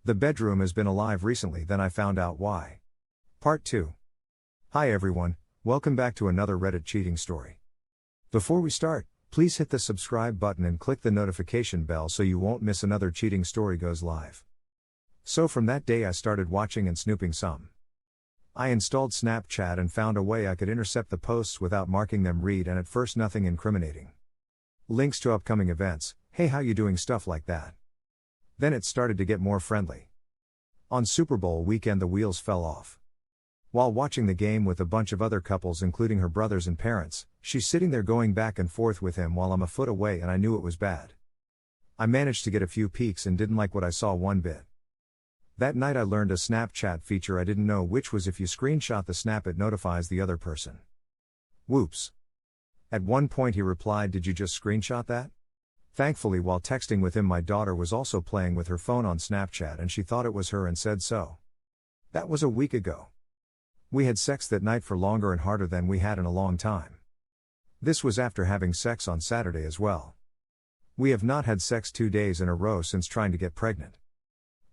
The bedroom has been alive recently, then I found out why. Part 2. Hi everyone, welcome back to another Reddit cheating story. Before we start, please hit the subscribe button and click the notification bell so you won't miss another cheating story goes live. So from that day I started watching and snooping some. I installed Snapchat and found a way I could intercept the posts without marking them read, and at first nothing incriminating. Links to upcoming events, hey how you doing, stuff like that. Then it started to get more friendly. On Super Bowl weekend the wheels fell off. While watching the game with a bunch of other couples including her brothers and parents, she's sitting there going back and forth with him while I'm a foot away, and I knew it was bad. I managed to get a few peeks and didn't like what I saw one bit. That night I learned a Snapchat feature I didn't know, which was if you screenshot the snap it notifies the other person. Whoops. At one point he replied, "Did you just screenshot that?" Thankfully while texting with him my daughter was also playing with her phone on Snapchat and she thought it was her and said so. That was a week ago. We had sex that night for longer and harder than we had in a long time. This was after having sex on Saturday as well. We have not had sex 2 days in a row since trying to get pregnant.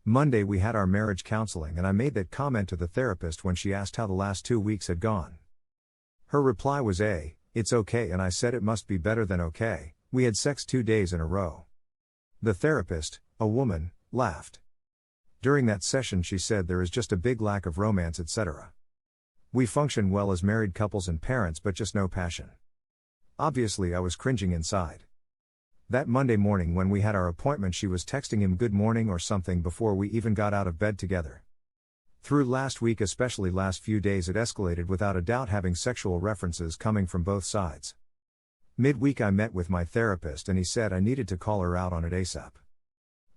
Monday we had our marriage counseling and I made that comment to the therapist when she asked how the last 2 weeks had gone. Her reply was it's okay, and I said it must be better than okay, we had sex 2 days in a row. The therapist, a woman, laughed. During that session she said there is just a big lack of romance, etc. We function well as married couples and parents, but just no passion. Obviously I was cringing inside. That Monday morning when we had our appointment she was texting him good morning or something before we even got out of bed together. Through last week, especially last few days, it escalated without a doubt, having sexual references coming from both sides. Midweek I met with my therapist and he said I needed to call her out on it ASAP.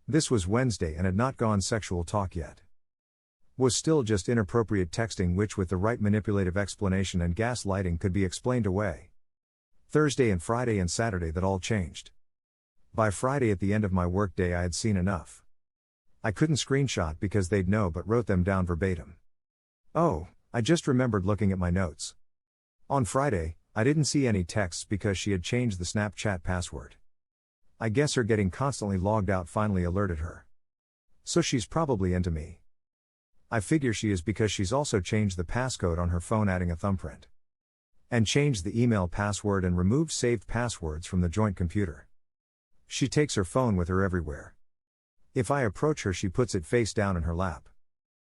This was Wednesday and had not gone sexual talk yet. Was still just inappropriate texting, which with the right manipulative explanation and gaslighting could be explained away. Thursday and Friday and Saturday that all changed. By Friday at the end of my workday I had seen enough. I couldn't screenshot because they'd know, but wrote them down verbatim. Oh, I just remembered looking at my notes. On Friday, I didn't see any texts because she had changed the Snapchat password. I guess her getting constantly logged out finally alerted her. So she's probably into me. I figure she is because she's also changed the passcode on her phone, adding a thumbprint. And changed the email password and removed saved passwords from the joint computer. She takes her phone with her everywhere. If I approach her she puts it face down in her lap.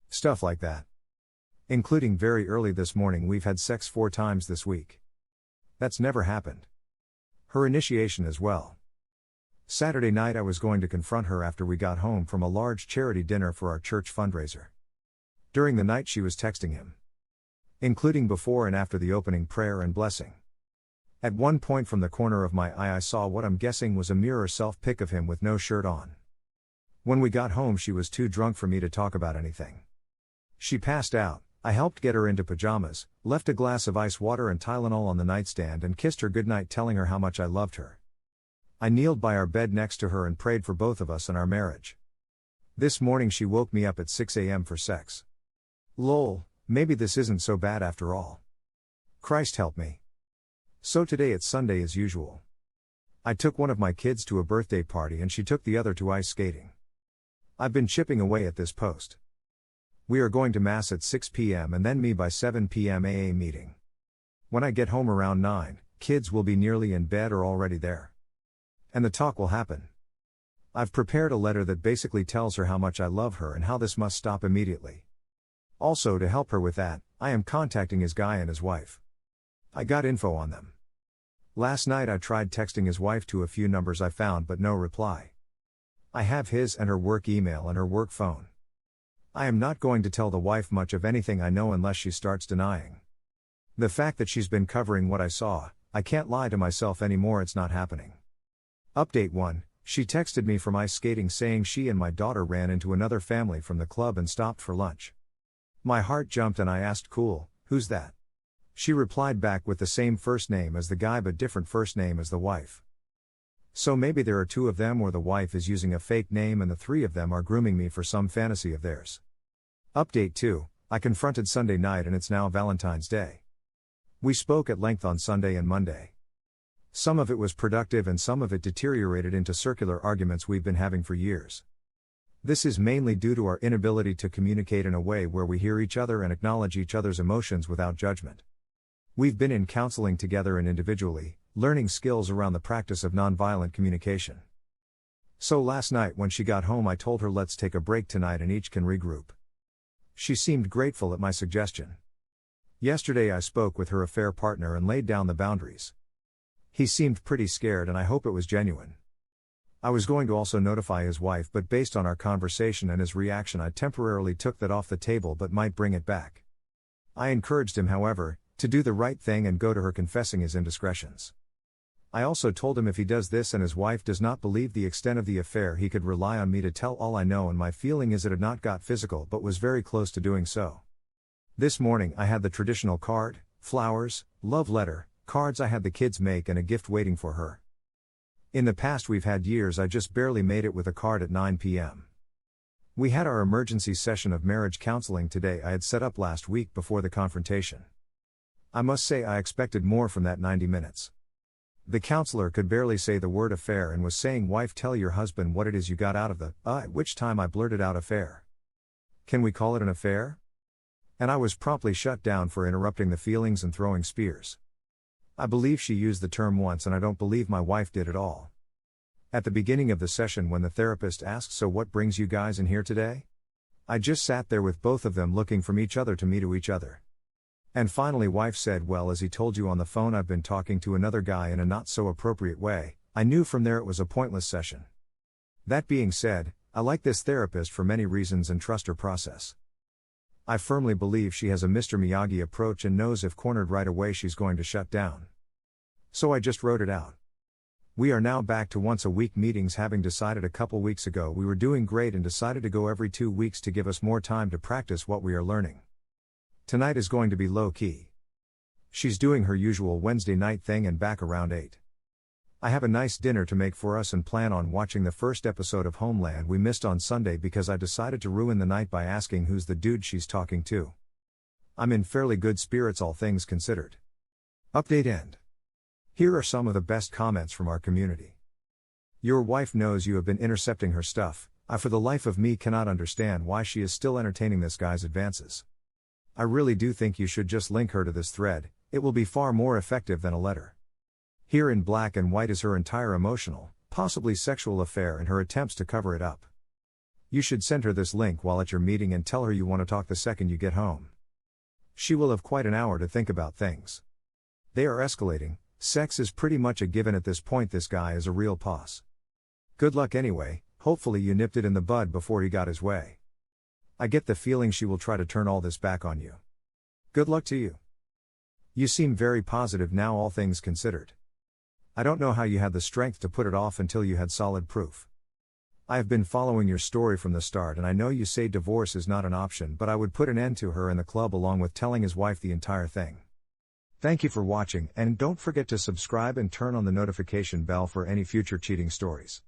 Stuff like that. Including very early this morning, we've had sex 4 times this week. That's never happened. Her initiation as well. Saturday night I was going to confront her after we got home from a large charity dinner for our church fundraiser. During the night she was texting him. Including before and after the opening prayer and blessing. At one point from the corner of my eye I saw what I'm guessing was a mirror self-pic of him with no shirt on. When we got home she was too drunk for me to talk about anything. She passed out, I helped get her into pajamas, left a glass of ice water and Tylenol on the nightstand and kissed her goodnight, telling her how much I loved her. I kneeled by our bed next to her and prayed for both of us and our marriage. This morning she woke me up at 6 a.m. for sex. Lol, maybe this isn't so bad after all. Christ help me. So today it's Sunday as usual. I took one of my kids to a birthday party and she took the other to ice skating. I've been chipping away at this post. We are going to Mass at 6 p.m. and then me by 7 p.m. AA meeting. When I get home around 9, kids will be nearly in bed or already there. And the talk will happen. I've prepared a letter that basically tells her how much I love her and how this must stop immediately. Also, to help her with that, I am contacting his guy and his wife. I got info on them. Last night I tried texting his wife to a few numbers I found but no reply. I have his and her work email and her work phone. I am not going to tell the wife much of anything I know unless she starts denying. The fact that she's been covering what I saw, I can't lie to myself anymore, it's not happening. Update 1, she texted me from ice skating saying she and my daughter ran into another family from the club and stopped for lunch. My heart jumped and I asked, cool, who's that? She replied back with the same first name as the guy but different first name as the wife. So maybe there are 2 of them, or the wife is using a fake name and the 3 of them are grooming me for some fantasy of theirs. Update 2, I confronted Sunday night and it's now Valentine's Day. We spoke at length on Sunday and Monday. Some of it was productive and some of it deteriorated into circular arguments we've been having for years. This is mainly due to our inability to communicate in a way where we hear each other and acknowledge each other's emotions without judgment. We've been in counseling together and individually, learning skills around the practice of nonviolent communication. So last night when she got home I told her let's take a break tonight and each can regroup. She seemed grateful at my suggestion. Yesterday I spoke with her affair partner and laid down the boundaries. He seemed pretty scared and I hope it was genuine. I was going to also notify his wife, but based on our conversation and his reaction I temporarily took that off the table but might bring it back. I encouraged him, however, to do the right thing and go to her confessing his indiscretions. I also told him if he does this and his wife does not believe the extent of the affair he could rely on me to tell all I know, and my feeling is it had not got physical but was very close to doing so. This morning I had the traditional card, flowers, love letter, cards I had the kids make and a gift waiting for her. In the past we've had years I just barely made it with a card at 9 p.m. We had our emergency session of marriage counseling today I had set up last week before the confrontation. I must say I expected more from that 90 minutes. The counselor could barely say the word affair and was saying, "Wife, tell your husband what it is you got out of the," at which time I blurted out, "Affair. Can we call it an affair?" And I was promptly shut down for interrupting the feelings and throwing spears. I believe she used the term once and I don't believe my wife did at all. At the beginning of the session when the therapist asked, "So what brings you guys in here today?" I just sat there with both of them looking from each other to me to each other. And finally wife said, "Well, as he told you on the phone, I've been talking to another guy in a not so appropriate way." I knew from there it was a pointless session. That being said, I like this therapist for many reasons and trust her process. I firmly believe she has a Mr. Miyagi approach and knows if cornered right away she's going to shut down. So I just wrote it out. We are now back to once a week meetings, having decided a couple weeks ago we were doing great and decided to go every 2 weeks to give us more time to practice what we are learning. Tonight is going to be low key. She's doing her usual Wednesday night thing and back around 8. I have a nice dinner to make for us and plan on watching the first episode of Homeland we missed on Sunday because I decided to ruin the night by asking who's the dude she's talking to. I'm in fairly good spirits all things considered. Update end. Here are some of the best comments from our community. Your wife knows you have been intercepting her stuff. I for the life of me cannot understand why she is still entertaining this guy's advances. I really do think you should just link her to this thread, it will be far more effective than a letter. Here in black and white is her entire emotional, possibly sexual affair and her attempts to cover it up. You should send her this link while at your meeting and tell her you want to talk the second you get home. She will have quite an hour to think about things. They are escalating, sex is pretty much a given at this point. This guy is a real poss. Good luck anyway, hopefully you nipped it in the bud before he got his way. I get the feeling she will try to turn all this back on you. Good luck to you. You seem very positive now all things considered. I don't know how you had the strength to put it off until you had solid proof. I have been following your story from the start and I know you say divorce is not an option, but I would put an end to her and the club along with telling his wife the entire thing. Thank you for watching and don't forget to subscribe and turn on the notification bell for any future cheating stories.